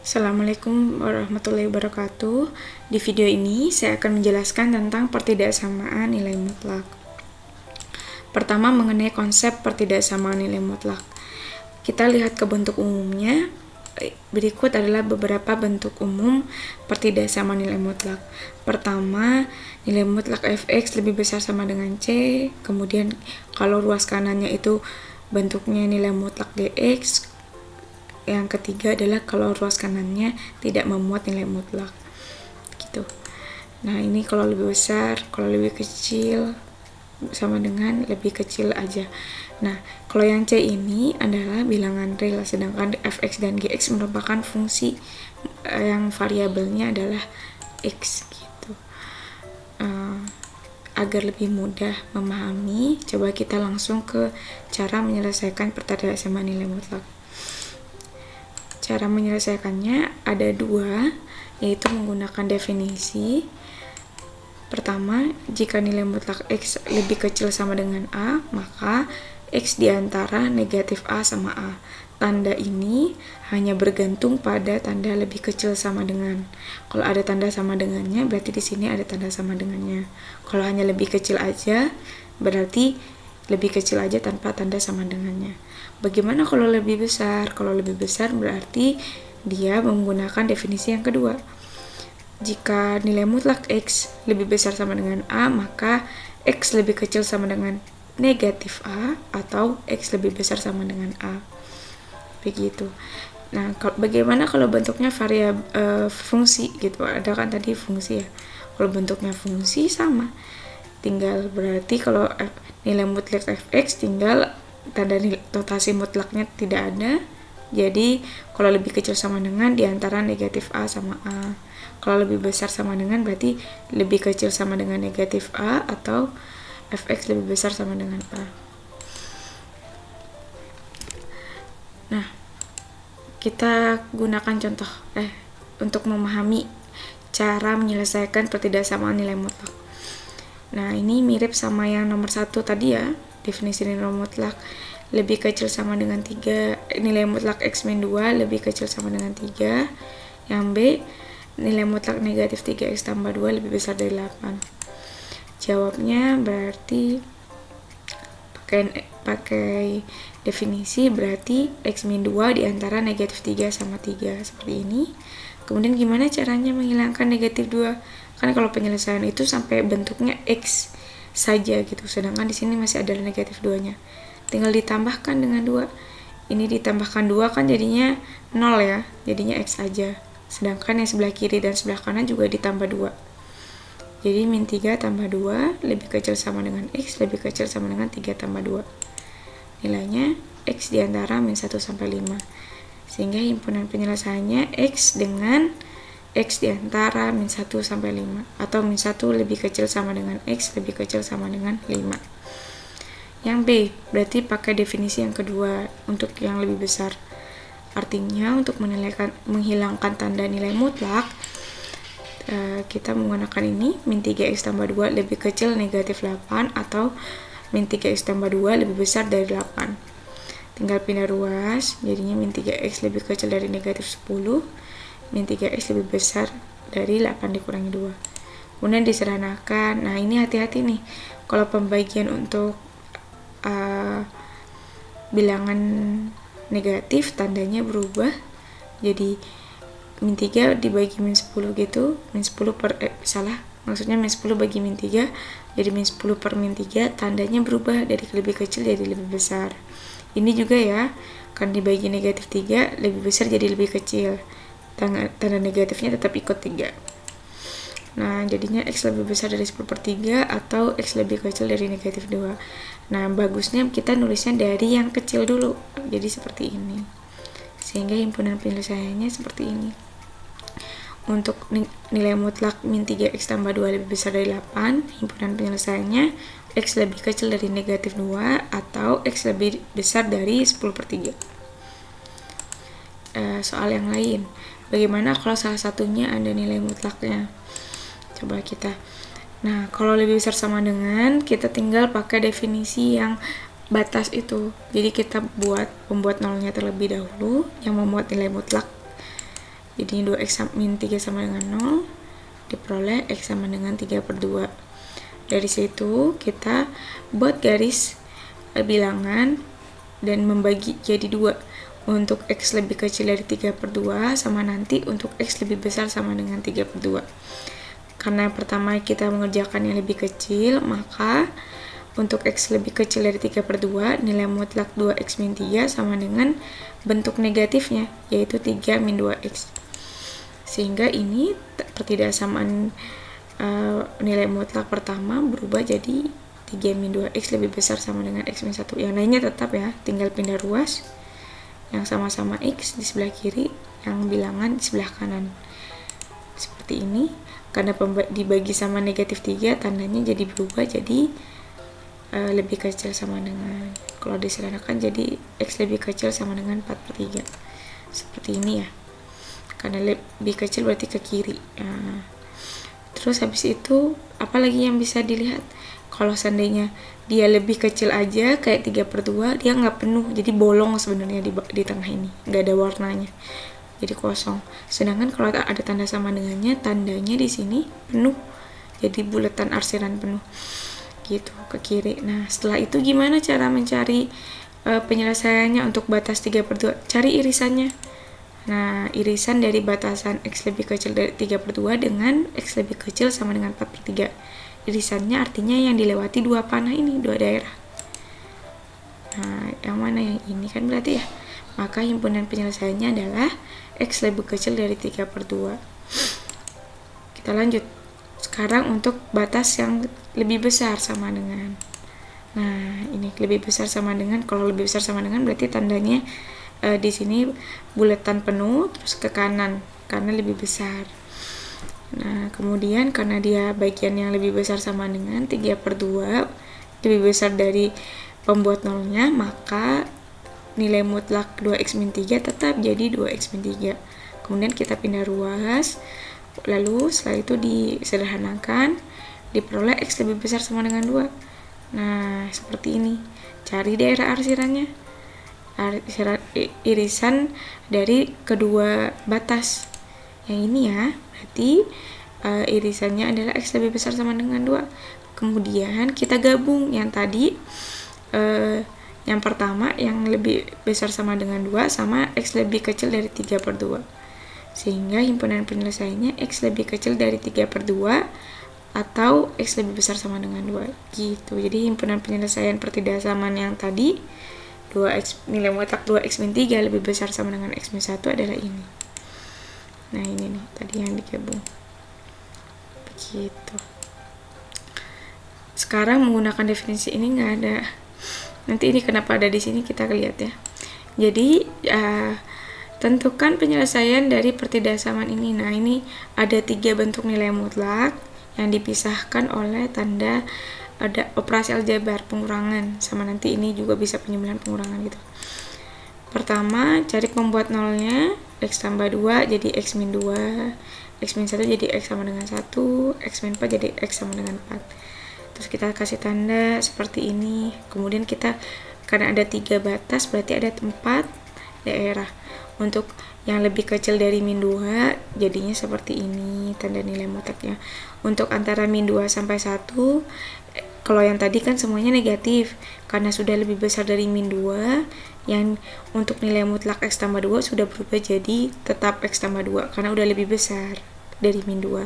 Assalamualaikum warahmatullahi wabarakatuh. Di video ini saya akan menjelaskan tentang pertidaksamaan nilai mutlak. Pertama, mengenai konsep pertidaksamaan nilai mutlak. Kita lihat ke bentuk umumnya. Berikut adalah beberapa bentuk umum pertidaksamaan nilai mutlak. Pertama, nilai mutlak fx lebih besar sama dengan c. Kemudian kalau ruas kanannya itu bentuknya nilai mutlak dx. Yang ketiga adalah kalau ruas kanannya tidak memuat nilai mutlak gitu. Nah, ini kalau lebih besar, kalau lebih kecil sama dengan lebih kecil aja. Nah, kalau yang C ini adalah bilangan real, sedangkan fx dan gx merupakan fungsi yang variabelnya adalah x gitu. Agar lebih mudah memahami, coba kita langsung ke cara menyelesaikan pertidaksamaan nilai mutlak. Cara menyelesaikannya ada dua, yaitu menggunakan definisi. Pertama, jika nilai mutlak x lebih kecil sama dengan a, maka x diantara negatif a sama a. Tanda ini hanya bergantung pada tanda lebih kecil sama dengan. Kalau ada tanda sama dengannya, berarti di sini ada tanda sama dengannya. Kalau hanya lebih kecil aja, berarti lebih kecil aja tanpa tanda sama dengannya. Bagaimana kalau lebih besar? Kalau lebih besar berarti dia menggunakan definisi yang kedua. Jika nilai mutlak x lebih besar sama dengan a, maka x lebih kecil sama dengan negatif a atau x lebih besar sama dengan a. Begitu. Nah, bagaimana kalau bentuknya fungsi gitu? Ada kan tadi fungsi ya. Kalau bentuknya fungsi sama. Tinggal berarti kalau nilai mutlak fx tinggal tanda notasi mutlaknya tidak ada, jadi kalau lebih kecil sama dengan diantara negatif a sama a. Kalau lebih besar sama dengan berarti lebih kecil sama dengan negatif a atau fx lebih besar sama dengan a. Nah, kita gunakan contoh untuk memahami cara menyelesaikan pertidaksamaan nilai mutlak. Nah, ini mirip sama yang nomor 1 tadi ya. Definisi nilai mutlak lebih kecil sama dengan 3, nilai mutlak x min 2 lebih kecil sama dengan 3. Yang B, nilai mutlak negatif 3x tambah 2 lebih besar dari 8. Jawabnya berarti pakai definisi, berarti x min 2 diantara negatif 3 sama 3 seperti ini. Kemudian gimana caranya menghilangkan negatif 2? Kan kalau penyelesaian itu sampai bentuknya x saja gitu, sedangkan di sini masih ada negatif 2-nya. Tinggal ditambahkan dengan 2. Ini ditambahkan 2 kan jadinya 0 ya, jadinya x saja. Sedangkan yang sebelah kiri dan sebelah kanan juga ditambah 2. Jadi min 3 tambah 2 lebih kecil sama dengan x lebih kecil sama dengan 3 tambah 2. Nilainya x diantara min 1 sampai 5. Sehingga himpunan penyelesaiannya x dengan x diantara min 1 sampai 5, atau min 1 lebih kecil sama dengan x lebih kecil sama dengan 5. Yang B berarti pakai definisi yang kedua untuk yang lebih besar. Artinya untuk menghilangkan tanda nilai mutlak, kita menggunakan ini min 3x tambah 2 lebih kecil negatif 8 atau min 3x tambah 2 lebih besar dari 8. Tinggal pindah ruas, jadinya min 3x lebih kecil dari negatif 10, min 3x lebih besar dari 8 dikurangi 2. Kemudian disederhanakan. Nah, ini hati-hati nih. Kalau pembagian untuk bilangan negatif, tandanya berubah. Jadi min 3 dibagi min 10 gitu. Min 10 maksudnya min 10 bagi min 3. Jadi min 10 per min 3, tandanya berubah dari lebih kecil jadi lebih besar. Ini juga ya, kan dibagi negatif 3, lebih besar jadi lebih kecil. Tanda negatifnya tetap ikut 3. Nah, jadinya x lebih besar dari 10 per 3 atau x lebih kecil dari negatif 2. Nah, bagusnya kita nulisnya dari yang kecil dulu. Jadi seperti ini. Sehingga himpunan penyelesaiannya seperti ini. Untuk nilai mutlak min 3x tambah 2 lebih besar dari 8, himpunan penyelesaiannya x lebih kecil dari negatif 2 atau x lebih besar dari 10 per 3. Soal yang lain, bagaimana kalau salah satunya ada nilai mutlaknya? Coba kita. Nah, kalau lebih besar sama dengan, kita tinggal pakai definisi yang batas itu. Jadi kita membuat nolnya terlebih dahulu yang memuat nilai mutlak Jadi 2x min 3 sama dengan 0, diperoleh x sama dengan 3/2. Dari situ kita buat garis bilangan dan membagi jadi 2. Untuk x lebih kecil dari 3/2 sama nanti untuk x lebih besar sama dengan 3/2. Karena pertama kita mengerjakan yang lebih kecil, maka untuk x lebih kecil dari 3/2, nilai mutlak 2x min 3 sama dengan bentuk negatifnya, yaitu 3 min 2x. Sehingga ini pertidaksamaan nilai mutlak pertama berubah jadi 3 min 2x lebih besar sama dengan x min 1. Yang lainnya tetap ya, tinggal pindah ruas. Yang sama-sama x di sebelah kiri, yang bilangan di sebelah kanan. Seperti ini. Karena dibagi sama negatif 3, tandanya jadi berubah jadi lebih kecil sama dengan, kalau disederhanakan jadi x lebih kecil sama dengan 4/3. Seperti ini ya. Karena lebih kecil berarti ke kiri. Terus habis itu apalagi yang bisa dilihat? Kalau seandainya dia lebih kecil aja kayak 3/2, dia nggak penuh, jadi bolong sebenarnya di tengah ini, nggak ada warnanya, jadi kosong. Sedangkan kalau ada tanda sama dengannya, tandanya di sini penuh, jadi bulatan arsiran penuh gitu ke kiri. Nah setelah itu gimana cara mencari penyelesaiannya untuk batas 3/2? Cari irisannya. Nah, irisan dari batasan x lebih kecil dari 3/2 dengan x lebih kecil sama dengan 4/3. Irisannya artinya yang dilewati dua panah ini, dua daerah. Nah, yang mana yang ini kan berarti ya. Maka himpunan penyelesaiannya adalah x lebih kecil dari 3/2. Kita lanjut. Sekarang untuk batas yang lebih besar sama dengan. Nah, ini lebih besar sama dengan, kalau lebih besar sama dengan berarti tandanya di sini bulatan penuh terus ke kanan karena lebih besar. Nah kemudian karena dia bagian yang lebih besar sama dengan 3/2 lebih besar dari pembuat nolnya, maka nilai mutlak 2x min 3 tetap jadi 2x min 3. Kemudian kita pindah ruas, lalu setelah itu disederhanakan, diperoleh x lebih besar sama dengan 2. Nah seperti ini. Cari daerah arsirannya, irisan dari kedua batas. Yang ini ya, berarti irisannya adalah x lebih besar sama dengan 2. Kemudian kita gabung yang tadi, yang pertama yang lebih besar sama dengan 2 sama x lebih kecil dari 3/2. Sehingga himpunan penyelesaiannya x lebih kecil dari 3/2 atau x lebih besar sama dengan 2 gitu. Jadi himpunan penyelesaian pertidaksamaan yang tadi 2x, nilai mutlak 2x min 3 lebih besar sama dengan x min 1 adalah ini. Nah ini nih tadi yang digabung begitu. Sekarang menggunakan definisi ini nggak ada, nanti ini kenapa ada di sini kita lihat ya. Jadi tentukan penyelesaian dari pertidaksamaan ini. Nah ini ada 3 bentuk nilai mutlak yang dipisahkan oleh tanda ada operasi aljabar pengurangan, sama nanti ini juga bisa penyembelihan pengurangan gitu. Pertama cari pembuat nolnya, x tambah 2 jadi x min 2, x min 1 jadi x sama dengan 1, x min 4 jadi x sama dengan 4. Terus kita kasih tanda seperti ini. Kemudian kita, karena ada 3 batas berarti ada 4 daerah. Untuk yang lebih kecil dari min 2 jadinya seperti ini tanda nilai mutlaknya. Untuk antara min 2 sampai 1, kalau yang tadi kan semuanya negatif, karena sudah lebih besar dari min 2, yang untuk nilai mutlak x tambah 2 sudah berubah jadi tetap x tambah 2 karena udah lebih besar dari min 2.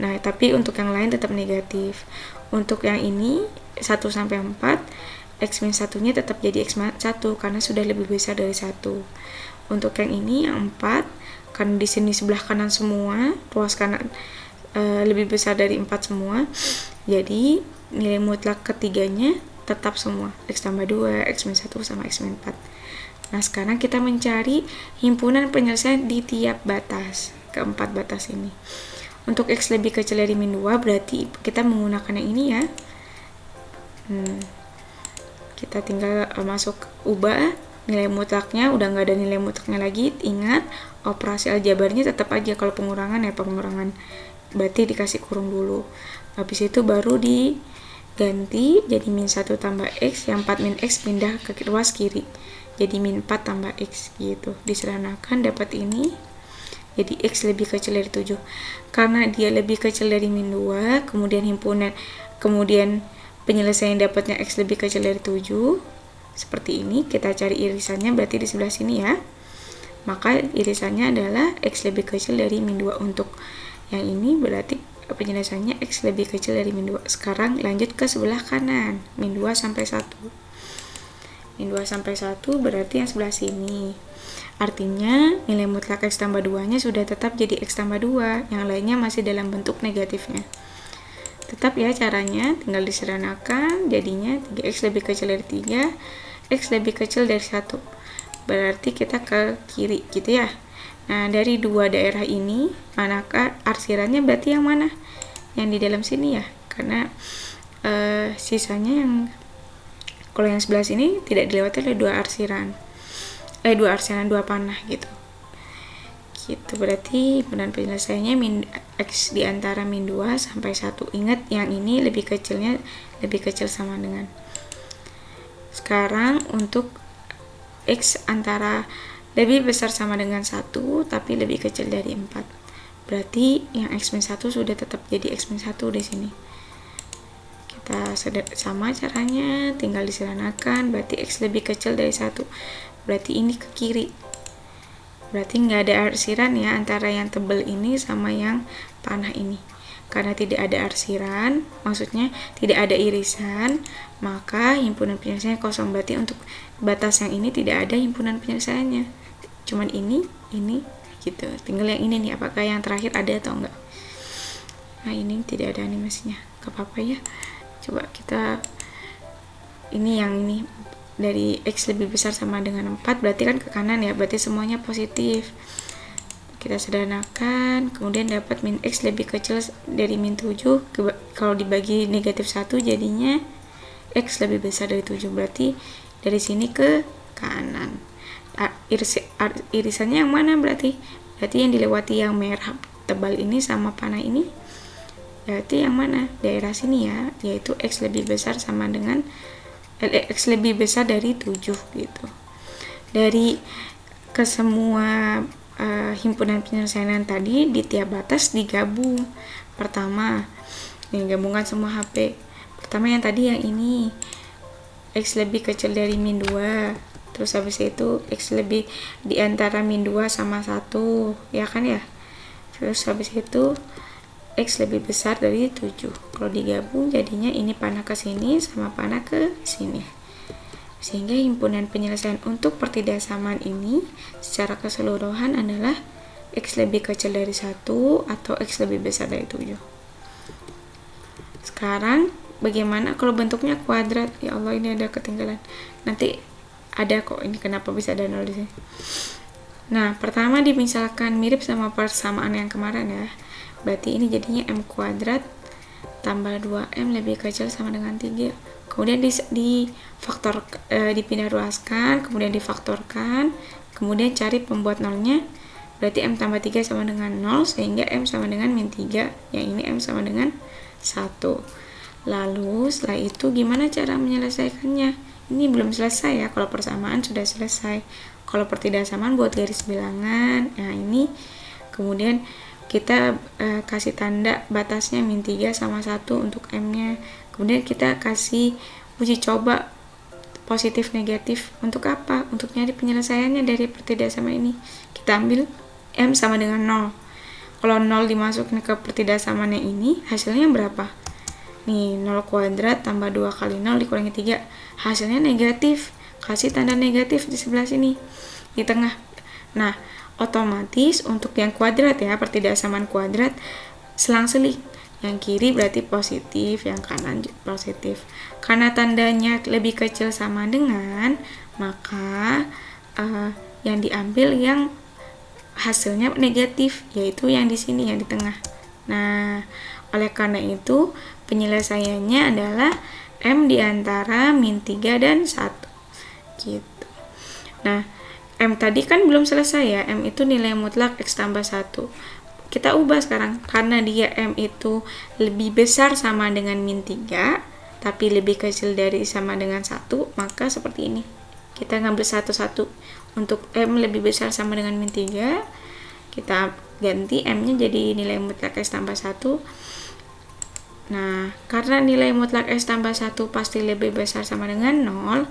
Nah tapi untuk yang lain tetap negatif. Untuk yang ini 1 sampai 4, x min 1 nya tetap jadi x min 1 karena sudah lebih besar dari 1. Untuk yang ini yang 4, karena di sini sebelah kanan semua, ruas kanan lebih besar dari 4 semua, jadi nilai mutlak ketiganya tetap semua, x tambah 2, x min 1 sama x min 4. Nah sekarang kita mencari himpunan penyelesaian di tiap batas, keempat batas ini. Untuk x lebih kecil dari min 2 berarti kita menggunakan yang ini ya. Kita tinggal masuk ubah nilai mutlaknya, udah nggak ada nilai mutlaknya lagi. Ingat operasi aljabarnya tetap aja, kalau pengurangan ya pengurangan, berarti dikasih kurung dulu. Habis itu baru diganti jadi min 1 tambah x, yang 4 min x pindah ke ruas kiri jadi min 4 tambah x gitu. Disederhanakan dapat ini. jadi X lebih kecil dari 7. Karena dia lebih kecil dari min 2, kemudian penyelesaian dapatnya X lebih kecil dari 7. Seperti ini, kita cari irisannya berarti di sebelah sini ya. Maka irisannya adalah X lebih kecil dari min 2. Untuk yang ini berarti penyelesaiannya X lebih kecil dari min 2. Sekarang lanjut ke sebelah kanan, min 2 sampai 1. Min 2 sampai 1 berarti yang sebelah sini. Artinya nilai mutlak X tambah 2 nya sudah tetap jadi X tambah 2, yang lainnya masih dalam bentuk negatifnya. Tetap ya caranya, tinggal disederhanakan, jadinya 3X lebih kecil dari 3, X lebih kecil dari 1. Berarti kita ke kiri gitu ya. Nah, dari dua daerah ini, manakah arsirannya berarti yang mana? Yang di dalam sini ya, karena sisanya yang kalau yang sebelah sini tidak dilewati oleh dua arsiran, dua panah gitu. Gitu berarti benar penyelesaiannya min X di antara min 2 sampai 1. Ingat yang ini lebih kecil sama dengan. Sekarang untuk X antara lebih besar sama dengan 1 tapi lebih kecil dari 4. Berarti yang X min 1 sudah tetap jadi X min 1 di sini. Kita sama caranya, tinggal disederhanakan, berarti X lebih kecil dari 1. Berarti ini ke kiri. Berarti nggak ada arsiran ya antara yang tebal ini sama yang panah ini. Karena tidak ada arsiran, maksudnya tidak ada irisan, maka himpunan penyelesaiannya kosong. Berarti untuk batas yang ini tidak ada himpunan penyelesaiannya. Cuman ini gitu. Tinggal yang ini nih, apakah yang terakhir ada atau enggak. Nah, ini tidak ada animasinya. Gak apa-apa ya. Coba kita yang ini dari X lebih besar sama dengan 4 berarti kan ke kanan ya, berarti semuanya positif. Kita sederhanakan, kemudian dapat min X lebih kecil dari min 7. Kalau dibagi negatif 1 jadinya X lebih besar dari 7, berarti dari sini ke kanan. Irisannya yang mana berarti? Berarti yang dilewati yang merah tebal ini sama panah ini. Berarti yang mana? Daerah sini ya, yaitu X lebih besar sama dengan X lebih besar dari 7 gitu. Dari kesemua himpunan penyelesaian tadi di tiap batas digabung. Pertama, gabungkan semua HP. Pertama yang tadi yang ini X lebih kecil dari min 2. Terus habis itu X lebih di antara min 2 sama 1, ya kan ya? Terus habis itu X lebih besar dari 7. Kalau digabung jadinya ini panah ke sini sama panah ke sini. Sehingga himpunan penyelesaian untuk pertidaksamaan ini secara keseluruhan adalah X lebih kecil dari 1 atau X lebih besar dari 7. Sekarang bagaimana kalau bentuknya kuadrat? Ya Allah, ini ada ketinggalan. Nanti ada kok, ini kenapa bisa ada 0 di sini. Nah, pertama dimisalkan mirip sama persamaan yang kemarin ya. Berarti ini jadinya M kuadrat tambah 2M lebih kecil sama dengan 3. Kemudian dipindah ruaskan, kemudian difaktorkan, kemudian cari pembuat nolnya. Berarti M tambah 3 sama dengan 0, sehingga M sama dengan min 3. Yang ini M sama dengan 1. Lalu setelah itu gimana cara menyelesaikannya? Ini belum selesai ya, kalau persamaan sudah selesai. Kalau pertidaksamaan buat garis bilangan. Nah, ini kemudian kita kasih tanda batasnya min 3 sama 1 untuk M-nya. Kemudian kita kasih uji coba positif negatif. Untuk apa? Untuk nyari penyelesaiannya dari pertidaksamaan ini. Kita ambil M sama dengan 0. Kalau 0 dimasukin ke pertidaksamaannya ini, hasilnya berapa? Nih, 0 kuadrat tambah 2 kali 0 dikurangi 3. Hasilnya negatif. Kasih tanda negatif di sebelah sini, di tengah. Nah, otomatis untuk yang kuadrat ya, pertidaksamaan kuadrat selang-seling. Yang kiri berarti positif, yang kanan positif. Karena tandanya lebih kecil sama dengan, maka yang diambil yang hasilnya negatif, yaitu yang di sini, yang di tengah. Nah, oleh karena itu penyelesaiannya adalah M di antara min 3 dan 1 gitu. Nah, M tadi kan belum selesai ya, M itu nilai mutlak X tambah 1. Kita ubah sekarang, karena dia M itu lebih besar sama dengan min 3 tapi lebih kecil dari sama dengan 1, maka seperti ini. Kita ngambil satu-satu. Untuk M lebih besar sama dengan min 3, kita ganti M-nya jadi nilai mutlak X tambah 1. Nah, karena nilai mutlak X tambah 1 pasti lebih besar sama dengan 0,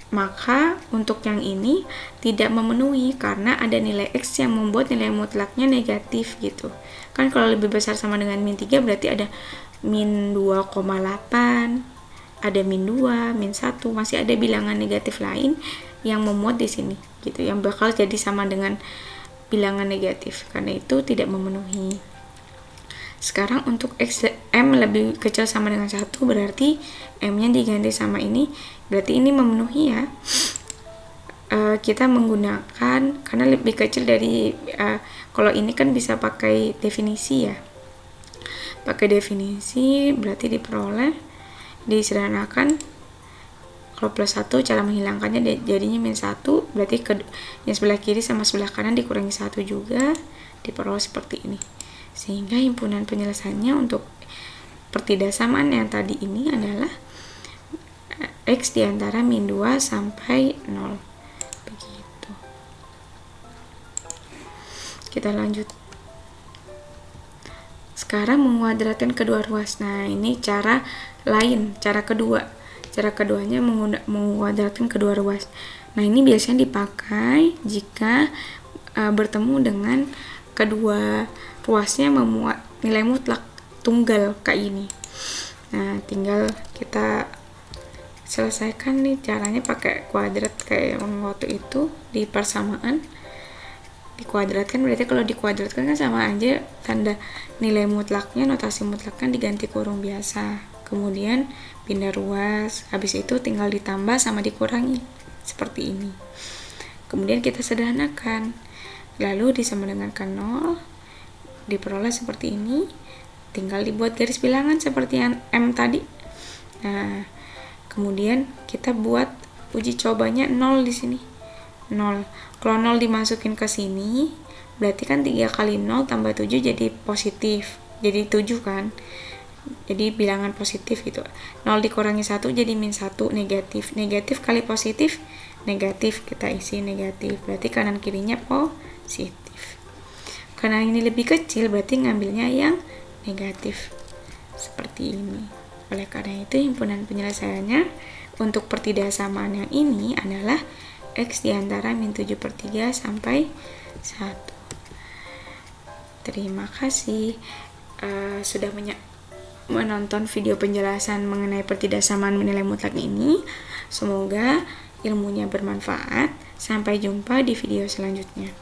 maka untuk yang ini tidak memenuhi karena ada nilai X yang membuat nilai mutlaknya negatif gitu. Kan kalau lebih besar sama dengan min 3 berarti ada min 2,8, ada min 2, min 1, masih ada bilangan negatif lain yang memuat di sini gitu, yang bakal jadi sama dengan bilangan negatif. Karena itu tidak memenuhi. Sekarang untuk M lebih kecil sama dengan 1 berarti M-nya diganti sama ini, berarti ini memenuhi ya. Kita menggunakan, karena lebih kecil dari kalau ini kan bisa pakai definisi ya. Pakai definisi berarti diperoleh, disederhanakan. Kalau plus 1 cara menghilangkannya jadinya min 1, berarti yang sebelah kiri sama sebelah kanan dikurangi 1 juga, diperoleh seperti ini. Sehingga himpunan penyelesaiannya untuk pertidaksamaan yang tadi ini adalah X diantara min 2 sampai 0. Begitu. Kita lanjut. Sekarang menguadratkan kedua ruas. Nah, ini cara lain, cara kedua. Cara keduanya menguadratkan kedua ruas. Nah, ini biasanya dipakai jika bertemu dengan kedua ruasnya memuat nilai mutlak tunggal kayak ini. Nah, tinggal kita selesaikan nih caranya pakai kuadrat kayak yang waktu itu di persamaan. Dikuadratkan berarti kalau dikuadratkan kan sama aja, tanda nilai mutlaknya, notasi mutlaknya diganti kurung biasa. Kemudian pindah ruas, habis itu tinggal ditambah sama dikurangi seperti ini. Kemudian kita sederhanakan, lalu disama dengan 0, diperoleh seperti ini. Tinggal dibuat garis bilangan seperti yang M tadi. Nah, kemudian kita buat uji cobanya 0 di sini. 0. Kalau 0 dimasukin ke sini, berarti kan 3 kali 0 tambah 7 jadi positif. Jadi 7 kan. Jadi bilangan positif gitu. 0 dikurangi 1 jadi min 1, negatif. Negatif kali positif, negatif. Kita isi negatif. Berarti kanan kirinya positif. Karena ini lebih kecil berarti ngambilnya yang negatif. Seperti ini. Oleh karena itu himpunan penyelesaiannya untuk pertidaksamaan yang ini adalah X diantara min 7/3 sampai 1. Terima kasih sudah menonton video penjelasan mengenai pertidaksamaan nilai mutlak ini. Semoga ilmunya bermanfaat. Sampai jumpa di video selanjutnya.